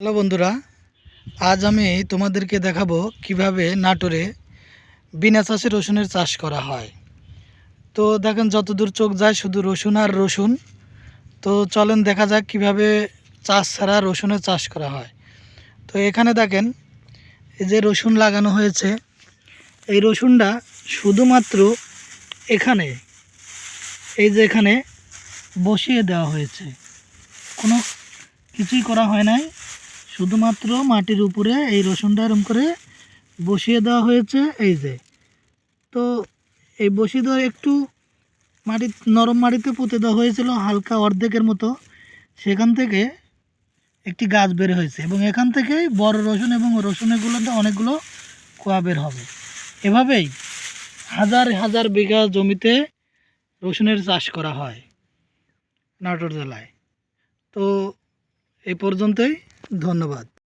Hello বন্ধুরা, আজ আমি তোমাদেরকে দেখাবো কিভাবে নাটোরে বিনা চাষে রসুনের চাষ করা হয়। তো দেখেন যতদূর চোখ যায় শুধু রসুন আর রসুন। তো চলেন দেখা যাক কিভাবে চাষ ছাড়া রসুনের চাষ করা হয়। তো এখানে দেখেন এই যে রসুন লাগানো হয়েছে, এই রসুনটা শুধুমাত্র এখানে এই যে এখানে বসিয়ে দেওয়া হয়েছে, কোনো কিছুই করা হয় নাই। শুধুমাত্র মাটির উপরে এই রসুনটা এরকম করে বসিয়ে দেওয়া হয়েছে। এই যে, তো এই বসিয়ে দেওয়া একটু মাটি নরম মাটিতে পুঁতে দেওয়া হয়েছিল হালকা অর্ধেকের মতো। সেখান থেকে একটি গাছ বের হয়েছে এবং এখান থেকেই বড় রসুন এবং রসুনগুলোতে অনেকগুলো কোয়া বের হবে। এভাবেই হাজার হাজার বিঘা জমিতে রসুনের চাষ করা হয় নাটোর জেলায়। তো এই পর্যন্তই, ধন্যবাদ।